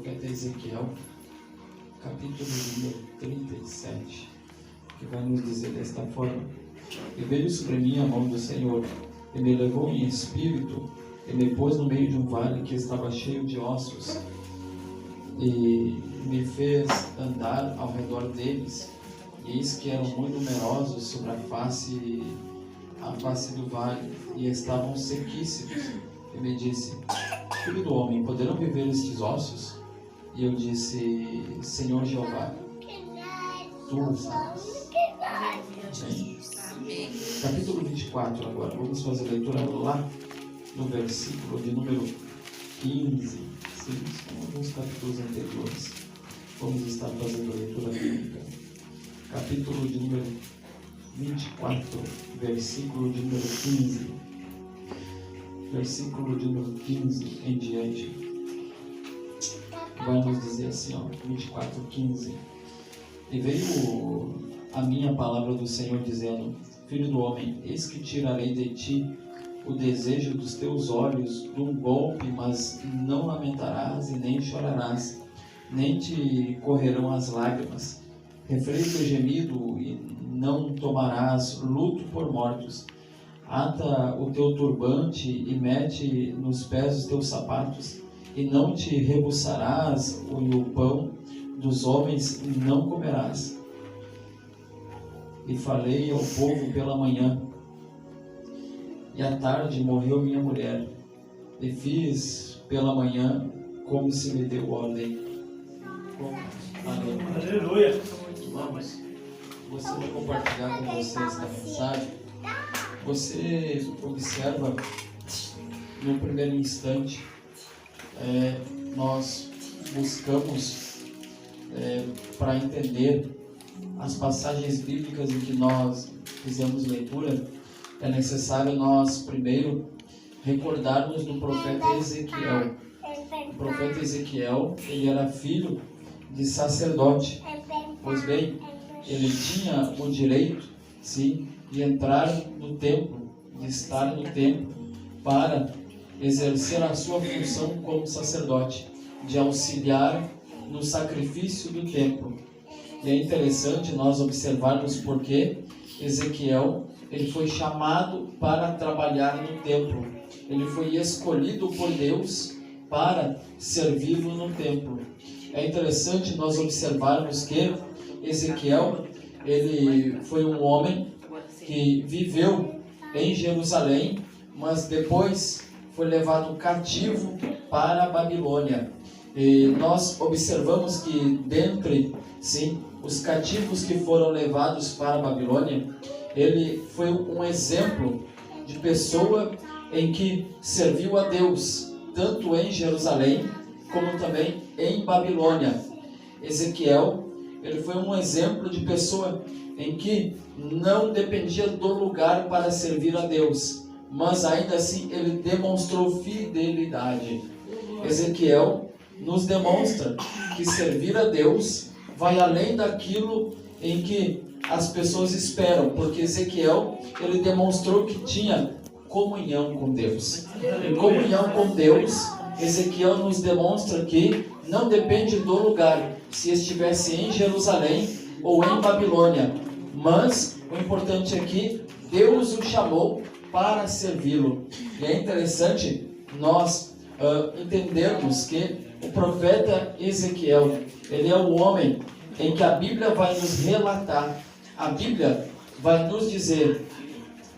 profeta Ezequiel, capítulo número 37, que vai nos dizer desta forma: E veio sobre mim a mão do Senhor, e me levou em espírito, e me pôs no meio de um vale que estava cheio de ossos, e me fez andar ao redor deles, e eis que eram muito numerosos sobre a face do vale, e estavam sequíssimos. E me disse: Filho do homem, poderão viver estes ossos? E eu disse: Senhor Jeová, tu sabes. Amém. Capítulo 24 agora, vamos fazer a leitura lá no versículo de número 15. Sim, são alguns capítulos anteriores. Vamos estar fazendo a leitura bíblica. Capítulo de número 24, versículo de número 15. Versículo de número 15 em diante. Vai nos dizer assim, ó, 24, 15. E veio a minha palavra do Senhor dizendo: Filho do homem, eis que tirarei de ti o desejo dos teus olhos de um golpe, mas não lamentarás e nem chorarás, nem te correrão as lágrimas. Refreia o teu gemido e não tomarás luto por mortos. Ata o teu turbante e mete nos pés os teus sapatos, e não te rebuçarás o pão dos homens não comerás. E falei ao povo pela manhã, e à tarde morreu minha mulher, e fiz pela manhã como se me deu ordem. Aleluia. Vamos, gostaria de compartilhar com você esta mensagem. Você observa, no primeiro instante, nós buscamos para entender as passagens bíblicas em que nós fizemos leitura. É necessário nós primeiro recordarmos do profeta Ezequiel. O profeta Ezequiel, ele era filho de sacerdote. Pois bem, ele tinha o direito, sim, de entrar no templo, de estar no templo para exercer a sua função como sacerdote, de auxiliar no sacrifício do templo. E é interessante nós observarmos porque Ezequiel, ele foi chamado para trabalhar no templo. Ele foi escolhido por Deus para servi-lo no templo. É interessante nós observarmos que Ezequiel, ele foi um homem que viveu em Jerusalém, mas depois foi levado cativo para a Babilônia. E nós observamos que dentre, sim, os cativos que foram levados para a Babilônia, ele foi um exemplo de pessoa em que serviu a Deus, tanto em Jerusalém como também em Babilônia. Ezequiel, ele foi um exemplo de pessoa em que não dependia do lugar para servir a Deus, mas ainda assim ele demonstrou fidelidade. Ezequiel nos demonstra que servir a Deus vai além daquilo em que as pessoas esperam, porque Ezequiel, ele demonstrou que tinha comunhão com Deus. E comunhão com Deus, Ezequiel nos demonstra que não depende do lugar, se estivesse em Jerusalém ou em Babilônia, mas o importante é que Deus o chamou para servi-lo. E é interessante nós entendermos que o profeta Ezequiel, ele é o homem em que a Bíblia vai nos relatar. A Bíblia vai nos dizer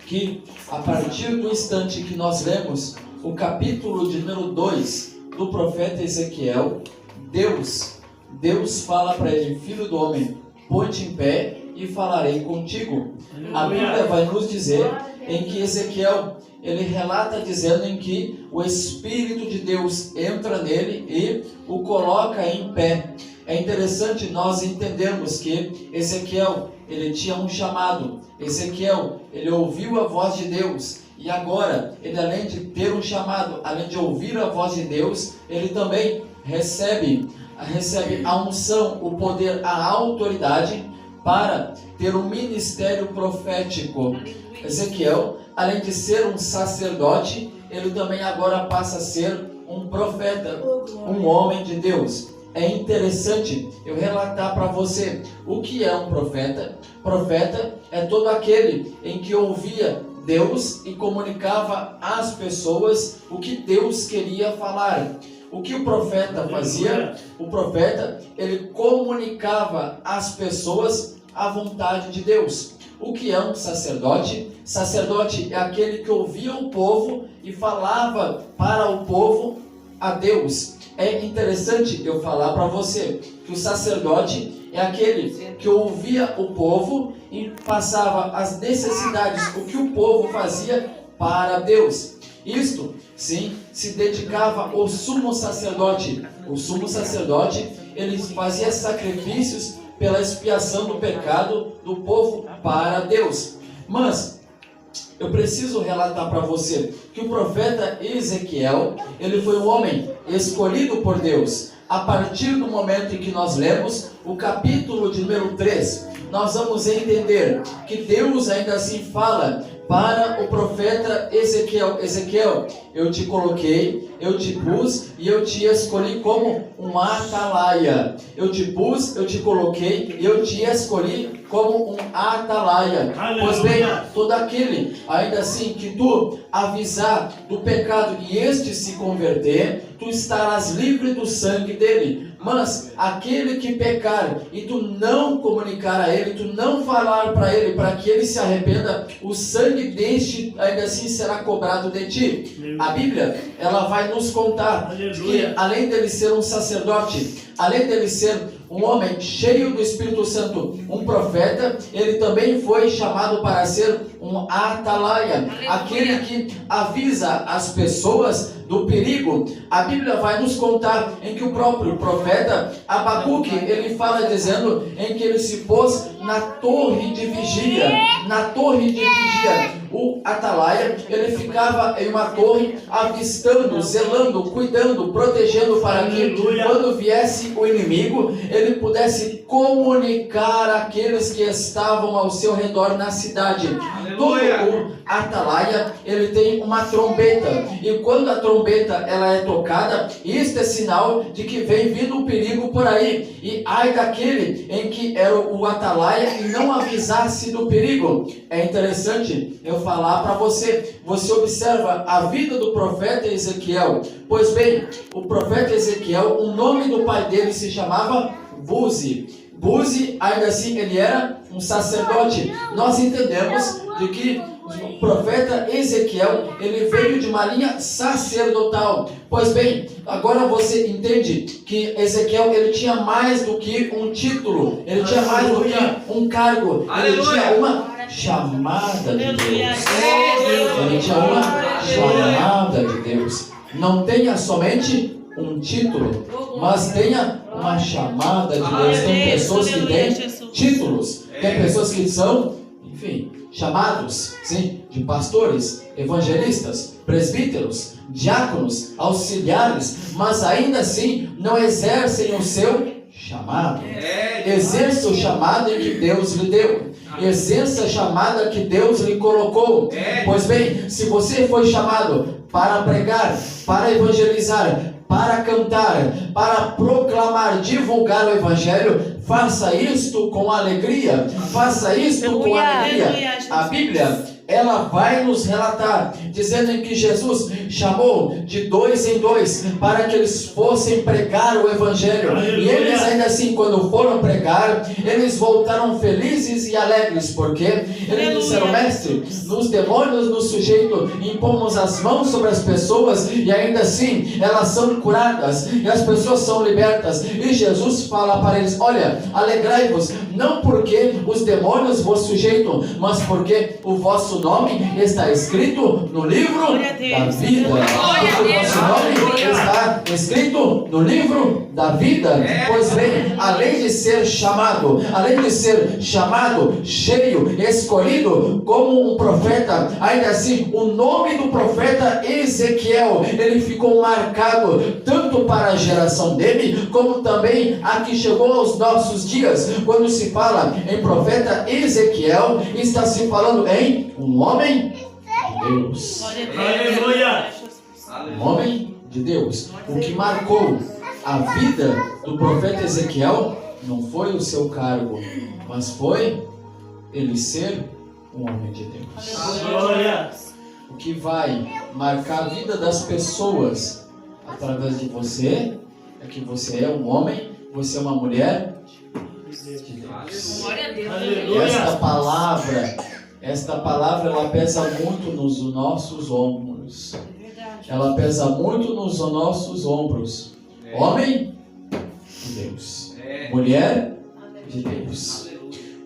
que a partir do instante que nós lemos o capítulo de número 2 do profeta Ezequiel, Deus fala para ele: Filho do homem, põe-te em pé e falarei contigo. A Bíblia vai nos dizer em que Ezequiel, ele relata dizendo em que o Espírito de Deus entra nele e o coloca em pé. É interessante nós entendermos que Ezequiel, ele tinha um chamado. Ezequiel, ele ouviu a voz de Deus. E agora, ele além de ter um chamado, além de ouvir a voz de Deus, ele também recebe a unção, o poder, a autoridade para ter um ministério profético. Ezequiel, além de ser um sacerdote, ele também agora passa a ser um profeta, um homem de Deus. é interessante eu relatar para você o que é um profeta. Profeta é todo aquele em que ouvia Deus e comunicava às pessoas o que Deus queria falar. O que o profeta fazia? O profeta, ele comunicava às pessoas a vontade de Deus. O que é um sacerdote? Sacerdote é aquele que ouvia o povo e falava para o povo a Deus. É interessante eu falar para você que o sacerdote é aquele que ouvia o povo e passava as necessidades, o que o povo fazia para Deus. Isto, sim, se dedicava ao sumo sacerdote. O sumo sacerdote, ele fazia sacrifícios pela expiação do pecado do povo para Deus. Mas eu preciso relatar para você que o profeta Ezequiel, ele foi um homem escolhido por Deus. A partir do momento em que nós lemos o capítulo de número 3, nós vamos entender que Deus ainda assim fala para o profeta Ezequiel: Ezequiel, eu te coloquei, eu te pus e eu te escolhi como um atalaia. Eu te pus, eu te coloquei e eu te escolhi como um atalaia. Pois bem, todo aquele, ainda assim, que tu avisar do pecado e este se converter, tu estarás livre do sangue dele. Mas aquele que pecar e tu não comunicar a ele, tu não falar para ele, para que ele se arrependa, o sangue deste ainda assim será cobrado de ti. A Bíblia, ela vai nos contar que além dele ser um sacerdote, além dele ser um homem cheio do Espírito Santo, um profeta, ele também foi chamado para ser um atalaia, aquele que avisa as pessoas do perigo. A Bíblia vai nos contar em que o próprio profeta Abacuque, ele fala dizendo em que ele se pôs na torre de vigia. Na torre de vigia, o atalaia, ele ficava em uma torre avistando, zelando, cuidando, protegendo para que quando viesse o inimigo, ele pudesse comunicar àqueles que estavam ao seu redor na cidade. Todo o atalaia, ele tem uma trombeta, e quando a trombeta ela é tocada, isto é sinal de que vem vindo um perigo por aí. E ai daquele em que era o atalaia e não avisasse do perigo. É interessante eu falar para você. Você observa a vida do profeta Ezequiel. Pois bem, o profeta Ezequiel, o nome do pai dele se chamava Buzi. Buzi, ainda assim, ele era um sacerdote. Nós entendemos de que o profeta Ezequiel, ele veio de uma linha sacerdotal. Pois bem, agora você entende que Ezequiel, ele tinha mais do que um título, ele tinha mais do que um cargo, ele tinha uma chamada de Deus. Ele tinha uma chamada de Deus. Não tenha somente um título, mas tenha uma chamada de Deus. Tem pessoas que têm títulos, tem pessoas que são, enfim, chamados, sim, de pastores, evangelistas, presbíteros, diáconos, auxiliares, mas ainda assim não exercem o seu chamado. Exerça o chamado que Deus lhe deu. Exerça a chamada que Deus lhe colocou. Pois bem, se você foi chamado para pregar, para evangelizar, para cantar, para proclamar, divulgar o Evangelho, faça isto com alegria. Faça isto com alegria. A Bíblia, ela vai nos relatar, dizendo em que Jesus chamou de 2 em 2 para que eles fossem pregar o Evangelho. E eles ainda assim, quando foram pregar, eles voltaram felizes e alegres, porque eles disseram: mestre, nos demônios nos sujeitos, impomos as mãos sobre as pessoas e ainda assim elas são curadas e as pessoas são libertas. E Jesus fala para eles: olha, alegrai-vos, não porque os demônios vos sujeitam, mas porque o vosso nome está escrito no livro da vida. Porque o vosso nome está escrito no livro da vida. Pois bem, além de ser chamado, cheio, escolhido como um profeta, ainda assim o nome do profeta Ezequiel, ele ficou marcado tanto para a geração dele, como também a que chegou aos nossos dias. Quando se fala em profeta Ezequiel, está se falando em um homem de Deus. Aleluia! Um homem de Deus. O que marcou a vida do profeta Ezequiel não foi o seu cargo, mas foi ele ser um homem de Deus. O que vai marcar a vida das pessoas através de você é que você é um homem, você é uma mulher de Deus. Glória a Deus. Esta palavra ela pesa muito nos nossos ombros. Ela pesa muito nos nossos ombros. Homem de Deus. Mulher de Deus.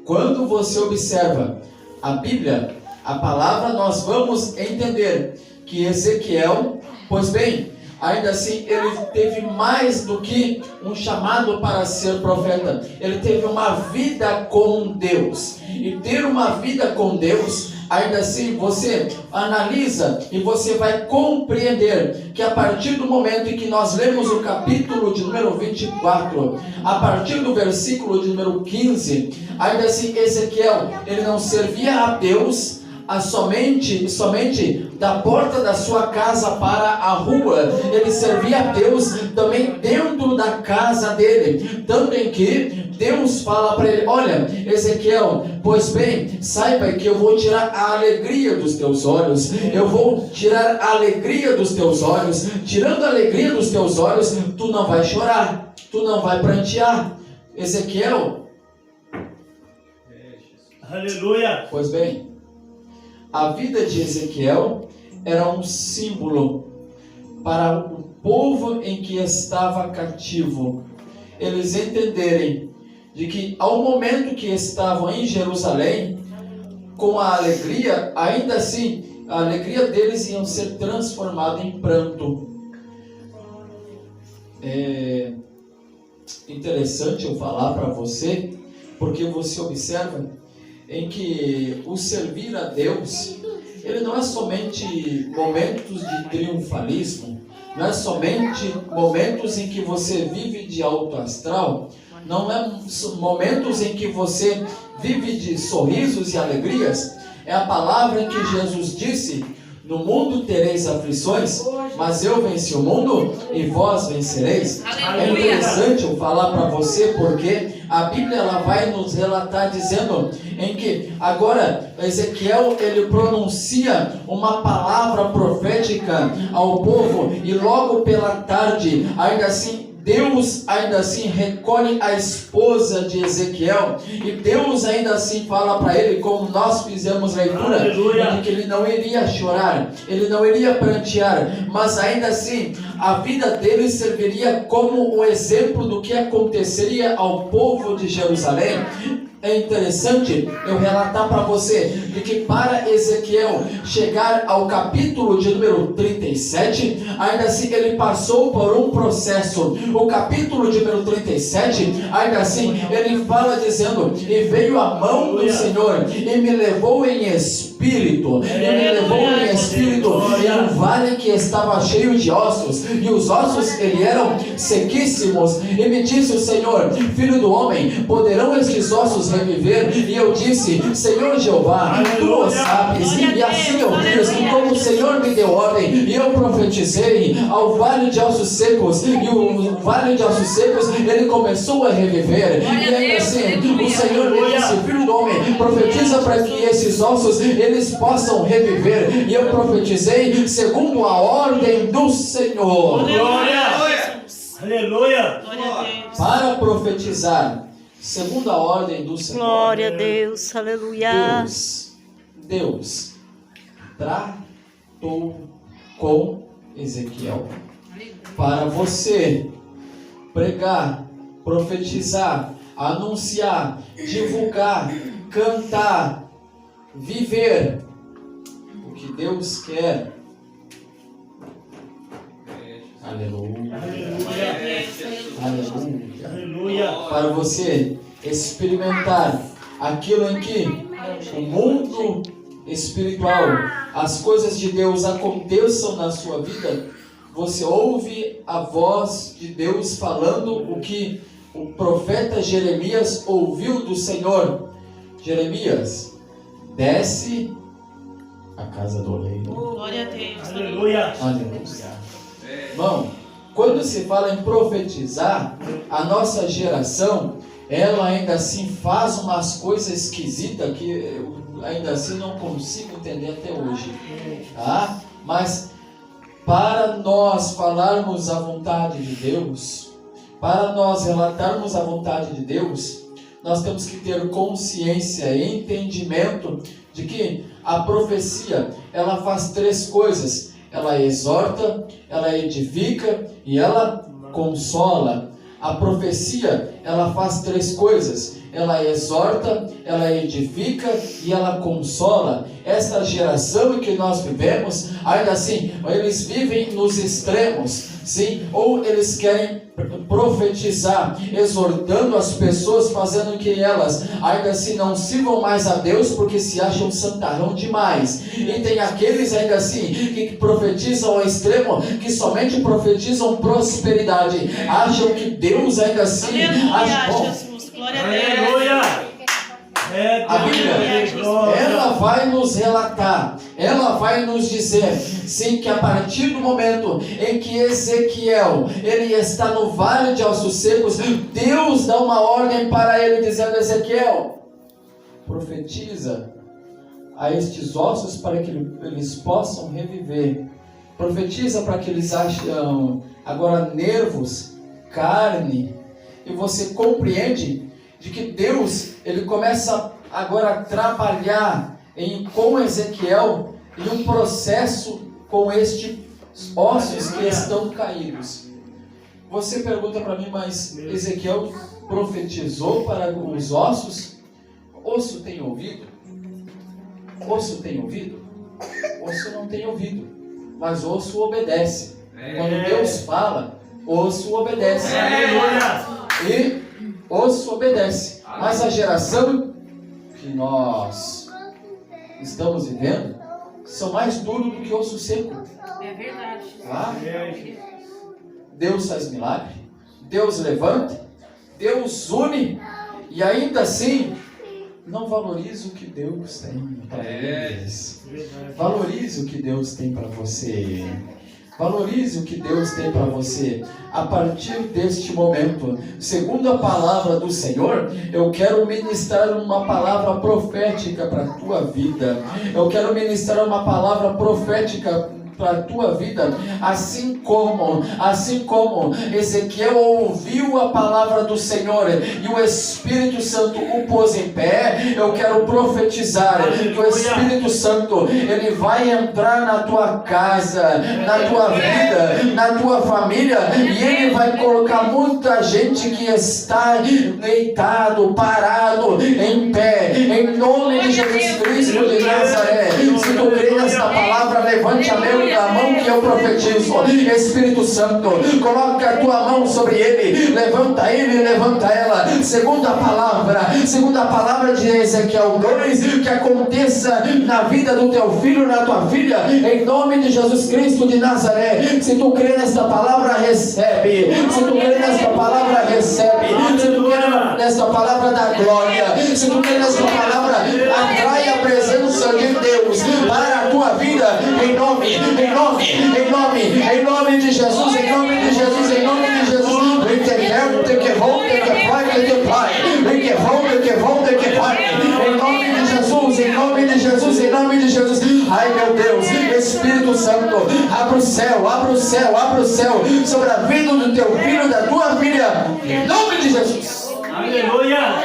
Quando você observa a Bíblia, a palavra, nós vamos entender que Ezequiel, pois bem, ainda assim ele teve mais do que um chamado para ser profeta. Ele teve uma vida com Deus. E ter uma vida com Deus, ainda assim você analisa e você vai compreender que a partir do momento em que nós lemos o capítulo de número 24, a partir do versículo de número 15, ainda assim Ezequiel, ele não servia a Deus somente da porta da sua casa para a rua. Ele servia a Deus também dentro da casa dele. Tanto em que Deus fala para ele: olha, Ezequiel, pois bem, saiba que eu vou tirar a alegria dos teus olhos. Eu vou tirar a alegria dos teus olhos. Tirando a alegria dos teus olhos, tu não vai chorar, tu não vai prantear. Ezequiel, aleluia. Pois bem, a vida de Ezequiel era um símbolo para o povo em que estava cativo. Eles entenderem de que ao momento que estavam em Jerusalém, com a alegria, ainda assim, a alegria deles ia ser transformada em pranto. É interessante eu falar para você, porque você observa em que o servir a Deus, ele não é somente momentos de triunfalismo, não é somente momentos em que você vive de alto astral, não é momentos em que você vive de sorrisos e alegrias. É a palavra que Jesus disse: no mundo tereis aflições, mas eu venci o mundo e vós vencereis. É interessante eu falar para você, porque a Bíblia ela vai nos relatar dizendo em que agora Ezequiel ele pronuncia uma palavra profética ao povo, e logo pela tarde, ainda assim Deus ainda assim recolhe a esposa de Ezequiel, e Deus ainda assim fala para ele, como nós fizemos leitura, de que ele não iria chorar, ele não iria prantear, mas ainda assim a vida dele serviria como um exemplo do que aconteceria ao povo de Jerusalém. É interessante eu relatar para você de que para Ezequiel chegar ao capítulo de número 37, ainda assim ele passou por um processo. O capítulo de número 37, ainda assim ele fala dizendo: e veio a mão do Senhor e me levou em espírito, em um vale que estava cheio de ossos, e os ossos ele eram sequíssimos, e me disse o Senhor: filho do homem, poderão estes ossos reviver? E eu disse: Senhor Jeová, tu o sabes. E assim eu fiz como o Senhor me deu ordem, e eu profetizei ao vale de ossos secos, e o vale de ossos secos ele começou a reviver. E ainda assim o Senhor me disse: filho do homem, profetiza para que esses ossos eles possam reviver. E eu profetizei segundo a ordem do Senhor. Glória! Aleluia! Para profetizar segundo a ordem do Senhor. Glória a Deus, aleluia. Deus tratou com Ezequiel para você pregar, profetizar, anunciar, divulgar, cantar, viver o que Deus quer. Aleluia. Aleluia. Aleluia. Para você experimentar aquilo em que o mundo espiritual, as coisas de Deus aconteçam na sua vida. Você ouve a voz de Deus falando o que o profeta Jeremias ouviu do Senhor. Jeremias, desce a casa do oleiro. Glória a Deus. Aleluia. Aleluia. Irmão, Quando se fala em profetizar, a nossa geração, ela ainda assim faz umas coisas esquisitas que eu ainda assim não consigo entender até hoje, tá? Mas para nós falarmos a vontade de Deus, para nós relatarmos a vontade de Deus, nós temos que ter consciência e entendimento de que a profecia, ela faz 3 coisas: ela exorta, ela edifica e ela consola. A profecia, ela faz 3 coisas: ela exorta, ela edifica e ela consola. Esta geração em que nós vivemos, ainda assim, eles vivem nos extremos, sim? Ou eles querem profetizar, exortando as pessoas, fazendo que elas ainda assim não sirvam mais a Deus, porque se acham santarrão demais. E tem aqueles ainda assim que profetizam ao extremo, que somente profetizam prosperidade, acham que Deus ainda assim acha bom. Jesus, glória a Deus. Aleluia. A Bíblia, ela vai nos relatar, ela vai nos dizer, sim, que a partir do momento em que Ezequiel, ele está no vale de ossos secos, Deus dá uma ordem para ele, dizendo: Ezequiel, profetiza a estes ossos para que eles possam reviver. Profetiza para que eles acham agora nervos, carne. E você compreende de que Deus, ele começa agora a trabalhar com Ezequiel em um processo com estes ossos que estão caídos. Você pergunta para mim: mas Ezequiel profetizou para os ossos? Osso tem ouvido? Osso tem ouvido? Osso não tem ouvido, mas osso obedece. Quando Deus fala, osso obedece. E osso obedece. Mas a geração que nós estamos vivendo são mais duros do que osso seco. É verdade. Tá? Deus faz milagre, Deus levanta, Deus une, e ainda assim não valoriza o que Deus tem para eles. Valorize o que Deus tem para você. Valorize o que Deus tem para você. A partir deste momento, segundo a palavra do Senhor, eu quero ministrar uma palavra profética para a tua vida. Eu quero ministrar uma palavra profética para a tua vida, assim como Ezequiel ouviu a palavra do Senhor e o Espírito Santo o pôs em pé. Eu quero profetizar que o Espírito Santo, ele vai entrar na tua casa, na tua vida, na tua família, e ele vai colocar muita gente que está deitado, parado, em pé, em nome de Jesus Cristo de Nazaré. Se tu crê nesta palavra, levante a mão que eu profetizo. Espírito Santo, coloca a tua mão sobre ele, levanta ela, segundo a palavra de Ezequiel 2, que aconteça na vida do teu filho, na tua filha, em nome de Jesus Cristo de Nazaré. Se tu crê nesta palavra, recebe. Se tu crê nesta palavra, recebe. Se tu crê nesta palavra da glória, se tu crê nesta palavra, atrai a presença de Deus para a tua vida, em nome de Jesus, em nome de Jesus, em nome de Jesus. Em nome de Jesus. Ai, meu Deus, Espírito Santo, abra o céu sobre a vida do teu filho, da tua filha, em nome de Jesus. Aleluia.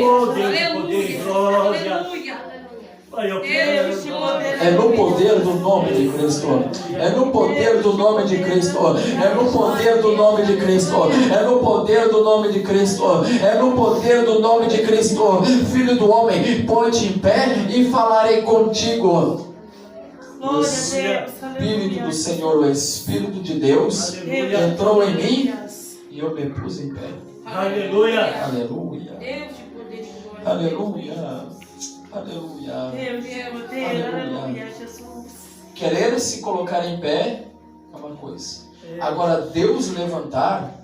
Oh, Deus, poder e glória. É no poder do nome de Cristo. É no poder do nome de Cristo. É no poder do nome de Cristo. É no poder do nome de Cristo. É no poder do nome de Cristo. Filho do homem, põe-te em pé e falarei contigo. O Espírito do Senhor, o Espírito de Deus entrou em mim e eu me pus em pé. Aleluia. Aleluia. Aleluia. Aleluia. Aleluia, Jesus. Querer se colocar em pé é uma coisa. Agora, Deus levantar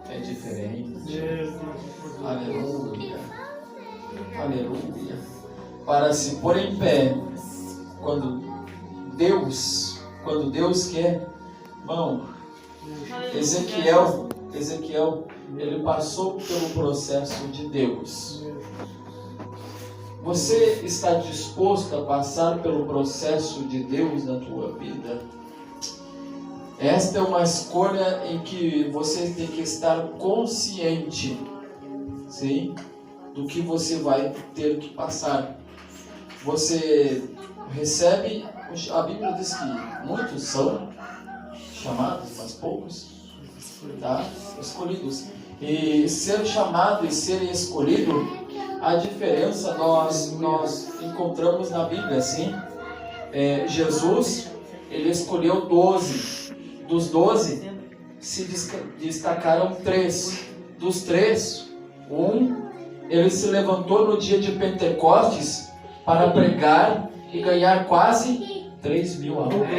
é diferente. Aleluia. Aleluia. Para se pôr em pé, quando Deus quer, Irmão, Ezequiel, ele passou pelo processo de Deus. Você está disposto a passar pelo processo de Deus na tua vida? Esta é uma escolha em que você tem que estar consciente, sim, do que você vai ter que passar. Você recebe, a Bíblia diz que muitos são chamados, mas poucos, tá? Escolhidos. E ser chamado e ser escolhido, a diferença nós encontramos na Bíblia, sim. Jesus, ele escolheu 12. Dos 12, se destacaram 3. Dos 3, ele se levantou no dia de Pentecostes para pregar e ganhar quase 3.000 almas.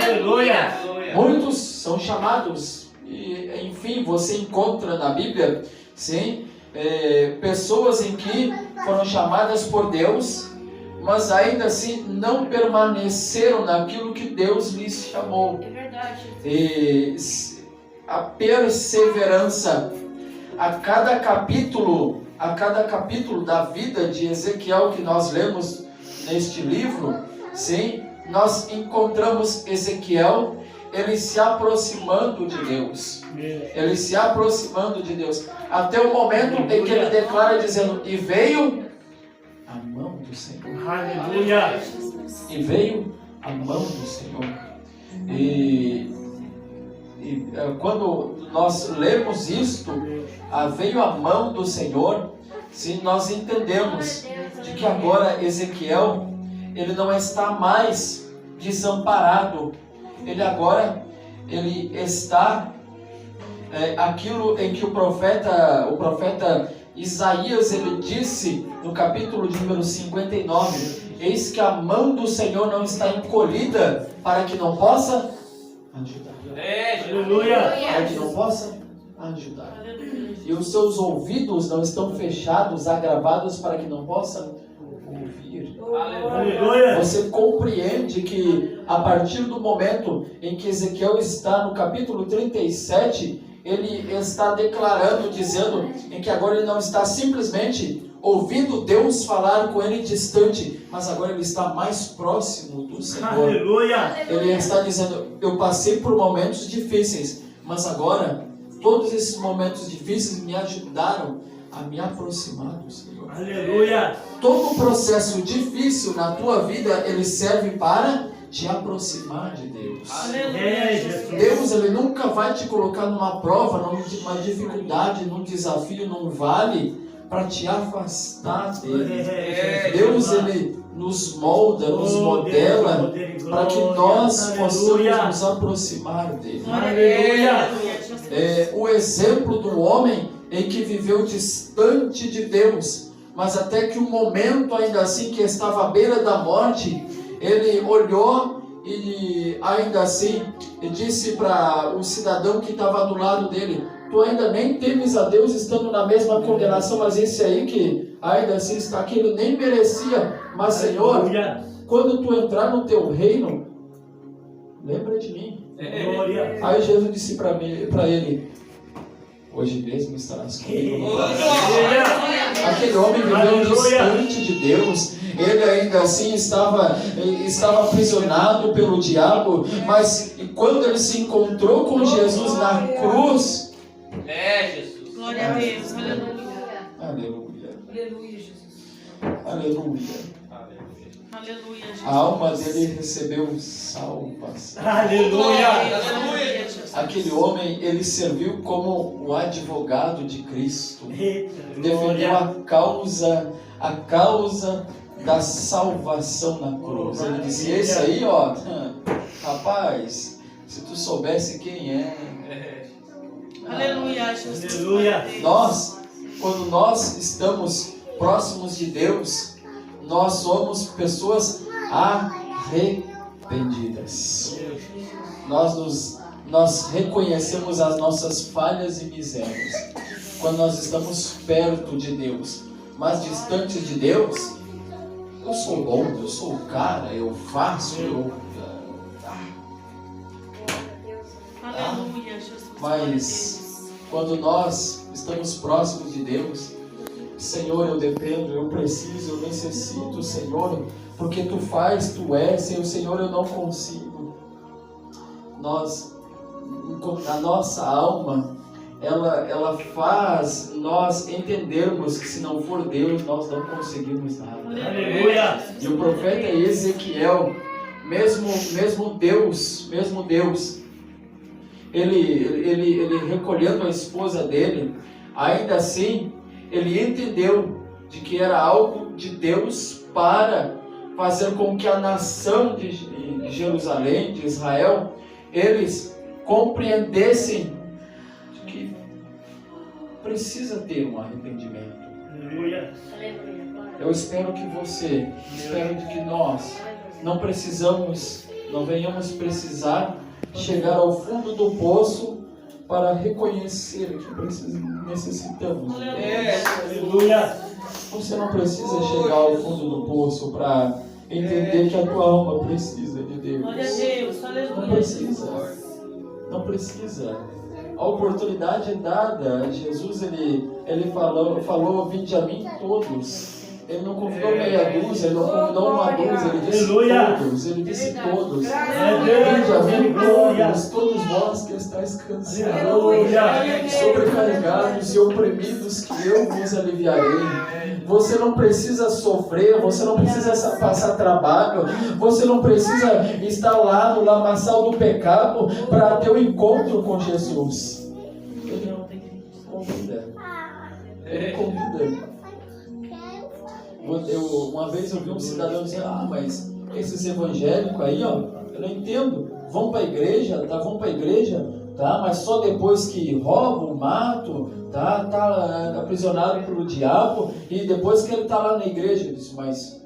Aleluia! Muitos são chamados, e enfim, você encontra na Bíblia, sim, pessoas em que foram chamadas por Deus, mas ainda assim não permaneceram naquilo que Deus lhes chamou. É verdade. E a perseverança, a cada capítulo da vida de Ezequiel que nós lemos neste livro, sim, nós encontramos Ezequiel, ele se aproximando de Deus. Ele se aproximando de Deus. Até o momento em que ele declara dizendo, e veio a mão do Senhor. Aleluia! E veio a mão do Senhor. E quando nós lemos isto, veio a mão do Senhor, se nós entendemos de que agora Ezequiel, ele não está mais desamparado. Ele está aquilo em que o profeta Isaías, ele disse no capítulo de número 59, eis que a mão do Senhor não está encolhida para que não possa ajudar. Aleluia! Para que não possa ajudar. E os seus ouvidos não estão fechados, agravados para que não possa ouvir. Aleluia! Você compreende que a partir do momento em que Ezequiel está no capítulo 37, ele está declarando, dizendo em que agora ele não está simplesmente ouvindo Deus falar com ele distante, mas agora ele está mais próximo do Senhor. Aleluia! Ele está dizendo, eu passei por momentos difíceis, mas agora todos esses momentos difíceis me ajudaram a me aproximar do Senhor. Aleluia! Todo processo difícil na tua vida, ele serve para te aproximar de Deus. Deus, ele nunca vai te colocar numa prova, numa dificuldade, num desafio, num vale, para te afastar dele. Deus, ele nos molda, nos modela, para que nós possamos nos aproximar dele. Aleluia! O exemplo do homem em que viveu distante de Deus, mas até que o momento ainda assim que estava à beira da morte, ele olhou e ainda assim disse para o cidadão que estava do lado dele, tu ainda nem temes a Deus estando na mesma condenação, mas esse aí que ainda assim está aqui, ele nem merecia, mas Senhor, quando tu entrar no teu reino, lembra de mim. Aí Jesus disse para ele, hoje mesmo estarás comigo. Aquele homem viveu distante de Deus. Ele ainda assim estava aprisionado pelo diabo. Mas quando ele se encontrou com Jesus na cruz, Jesus. Glória a Deus. Aleluia. Aleluia. Aleluia, Jesus. Aleluia. Aleluia, Jesus. A alma dele recebeu salvação. Aleluia. Aleluia, Jesus. Aquele homem, ele serviu como o advogado de Cristo. Defendeu a causa da salvação na cruz. Ele disse, esse aí, ó, rapaz, se tu soubesse quem é. Aleluia, Jesus. Aleluia. Quando nós estamos próximos de Deus, nós somos pessoas arrependidas. Nós reconhecemos as nossas falhas e misérias quando nós estamos perto de Deus, mas distantes de Deus, eu sou bom, eu sou o cara, eu faço, Mas quando nós estamos próximos de Deus, Senhor, eu dependo, eu preciso, eu necessito, Senhor, porque Tu faz, Tu és, Senhor, eu não consigo. A nossa alma, ela faz nós entendermos que se não for Deus, nós não conseguimos nada. Aleluia. E o profeta Ezequiel, mesmo Deus, ele recolhendo a esposa dele, ainda assim, ele entendeu de que era algo de Deus para fazer com que a nação de Jerusalém, de Israel, eles compreendessem que precisa ter um arrependimento. Aleluia. Eu espero que espero de que nós não venhamos precisar chegar ao fundo do poço para reconhecer que necessitamos. Aleluia. Você não precisa chegar ao fundo do poço para entender que a tua alma precisa de Deus. Glória a Deus. Aleluia. Não precisa. A oportunidade é dada. Jesus ele falou: vinde a mim todos. Ele não convidou meia dúzia, ele não convidou uma dúzia, ele disse todos. Ele disse todos. Vinde a mim todos vós que estáis cansados, sobrecarregados e oprimidos, que eu vos aliviarei. Você não precisa sofrer, você não precisa passar trabalho, você não precisa estar lá no lamaçal do pecado para ter um encontro com Jesus. Ele convida. Ele convida. Uma vez eu vi um cidadão dizer: mas esses evangélicos aí, ó, eu não entendo, vão para a igreja, tá, mas só depois que roubam, matam, tá aprisionado pelo diabo, e depois que ele está lá na igreja. Eu disse: mas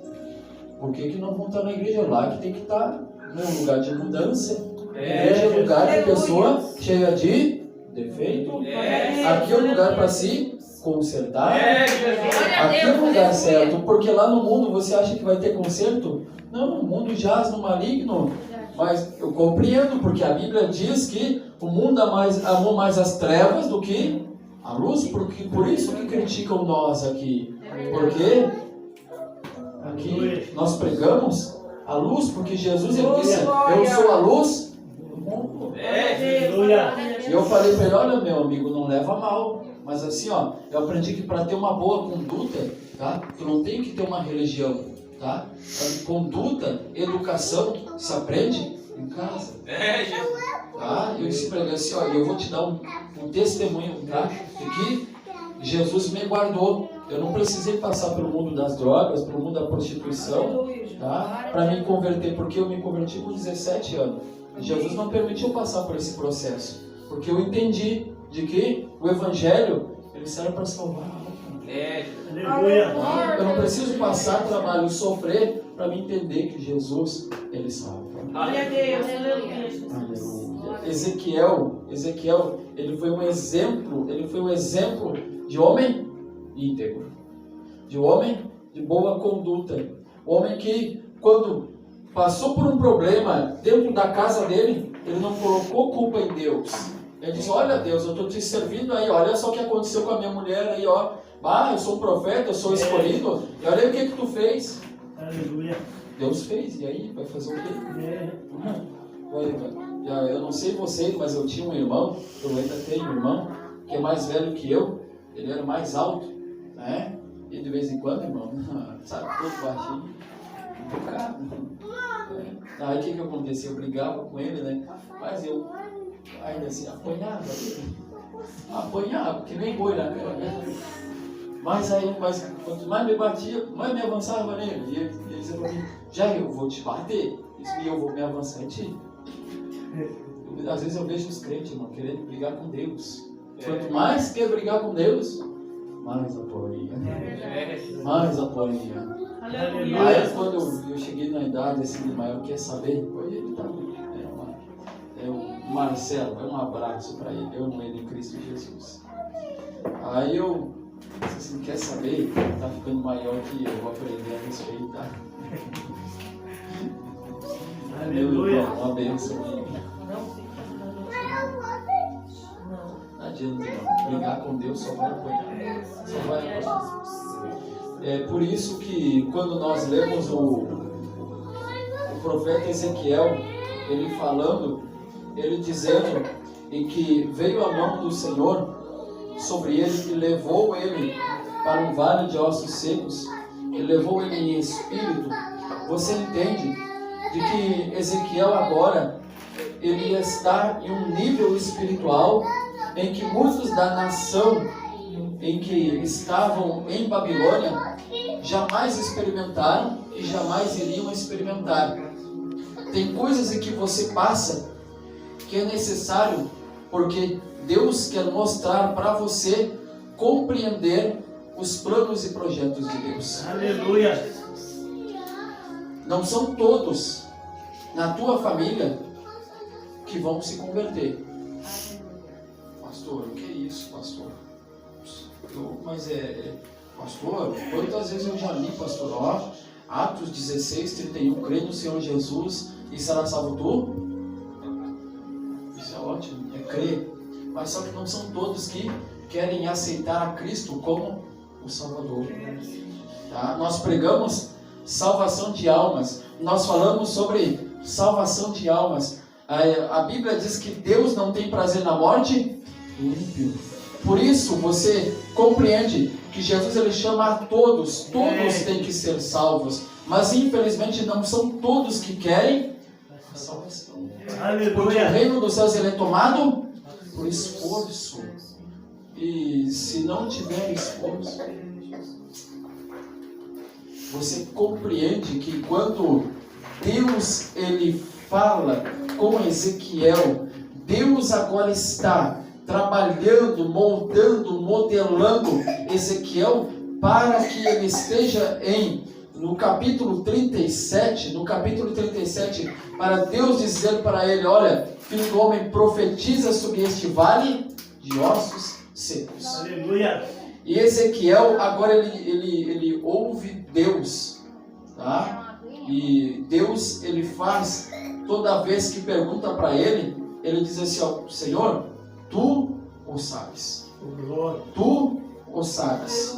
por que não vão estar na igreja lá, que tem que estar num lugar de mudança? Igreja é lugar de pessoa cheia de defeito. Aqui é o lugar para si consertar. Aqui é o lugar certo, porque lá no mundo você acha que vai ter conserto? Não, o mundo jaz no maligno. Mas eu compreendo, porque a Bíblia diz que o mundo amou mais as trevas do que a luz, por isso que criticam nós aqui. Porque aqui nós pregamos a luz, porque Jesus ele disse: eu sou a luz do mundo. E eu falei para ele: olha, meu amigo, não leva a mal, mas assim, ó, eu aprendi que para ter uma boa conduta, tá, tu não tem que ter uma religião, tá? Conduta, educação se aprende em casa. Tá? Eu disse para ele assim: ó, eu vou te dar um testemunho, tá, de que Jesus me guardou. Eu não precisei passar pelo mundo das drogas, pelo mundo da prostituição, tá, para me converter, porque eu me converti com 17 anos. Jesus não permitiu passar por esse processo, porque eu entendi de que o Evangelho ele serve para salvar a alma. Eu não preciso passar trabalho, sofrer para me entender que Jesus ele salva. Glória a Deus. Aleluia. Aleluia. Ezequiel, ele foi um exemplo de homem íntegro, de homem de boa conduta, homem que quando passou por um problema dentro da casa dele, ele não colocou culpa em Deus. Ele disse: olha, Deus, eu estou te servindo aí, olha só o que aconteceu com a minha mulher aí, ó. Eu sou um profeta, eu sou escolhido, e olha aí o que tu fez. Aleluia. Deus fez, e aí? Vai fazer o quê? Eu não sei vocês, mas eu tinha um irmão, eu ainda tenho um irmão, que é mais velho que eu, ele era mais alto, né? E de vez em quando, irmão, sabe, todo baixinho, Aí o que aconteceu? Eu brigava com ele, né? Mas eu ainda assim apanhava, que nem boi na cara, né? Mas quanto mais me batia, mais me avançava nele. E ele dizia para mim: já eu vou te bater, e eu vou me avançar em ti. Às vezes eu vejo os crentes, irmão, querendo brigar com Deus. Quanto mais quer brigar com Deus, mais apoia. Mais apoia. Aí quando eu cheguei na idade assim de maior, quer saber? Hoje ele está o Marcelo, um abraço para ele, eu amo ele em Cristo Jesus. Aí eu disse assim: quer saber? Está ficando maior que eu, vou aprender a respeitar. Aleluia. Uma bênção. adianta, não. Brigar com Deus só vai apanhar. Só vai apanhar. É por isso que quando nós lemos o profeta Ezequiel, ele falando, ele dizendo em que veio a mão do Senhor sobre ele e levou ele para um vale de ossos secos, e levou ele em espírito. Você entende de que Ezequiel agora ele está em um nível espiritual em que muitos da nação em que estavam em Babilônia jamais experimentaram e jamais iriam experimentar. Tem coisas em que você passa que é necessário, porque Deus quer mostrar para você compreender os planos e projetos de Deus. Aleluia. Não são todos na tua família que vão se converter. Pastor, o que é isso, pastor? Pastor, quantas vezes eu já li, pastor, ó, Atos 16, 31, crê no Senhor Jesus e será salvo tu? Isso é ótimo, é crer. Mas só que não são todos que querem aceitar a Cristo como o Salvador. Tá? Nós pregamos salvação de almas. Nós falamos sobre salvação de almas. A Bíblia diz que Deus não tem prazer na morte ímpio. Por isso você compreende que Jesus ele chama a todos. Todos têm que ser salvos. Mas infelizmente não são todos que querem a salvação. Porque o reino dos céus ele é tomado por esforço. E se não tiver esforço, você compreende que quando Deus ele fala com Ezequiel, Deus agora está trabalhando, moldando, modelando Ezequiel para que ele esteja no capítulo 37, para Deus dizer para ele, olha, filho do homem, profetiza sobre este vale de ossos secos. Aleluia. E Ezequiel, agora ele ouve Deus, tá? E Deus, ele faz, toda vez que pergunta para ele diz assim, ó, Senhor, tu o sabes. Tu o sabes.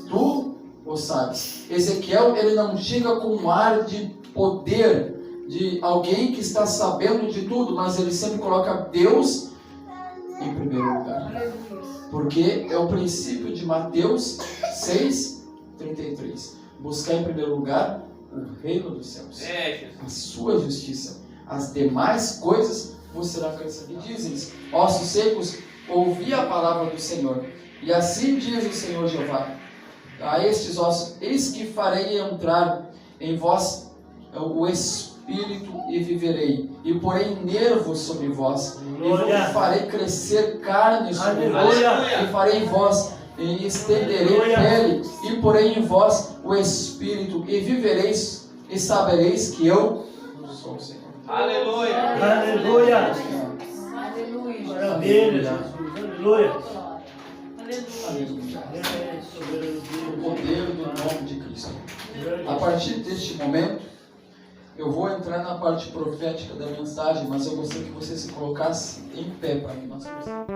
Tu o sabes. Ezequiel, ele não chega com um ar de poder, de alguém que está sabendo de tudo, mas ele sempre coloca Deus em primeiro lugar. Porque é o princípio de Mateus 6:33. Buscar em primeiro lugar o reino dos céus, a sua justiça. As demais coisas vos serão acrescentadas. E dizem, ossos secos, ouvi a palavra do Senhor. E assim diz o Senhor Jeová, a estes ossos, eis que farei entrar em vós o Espírito e viverei, e porei nervos sobre vós, e vos farei crescer carne sobre vós, e farei em vós, e estenderei pele, e porei em vós o Espírito, e vivereis, e sabereis que eu sou o Senhor. Aleluia. Aleluia. Aleluia. Maravilha, Jesus. Aleluia. Aleluia. O poder do nome de Cristo. A partir deste momento, eu vou entrar na parte profética da mensagem, mas eu gostaria que você se colocasse em pé para que nós possamos.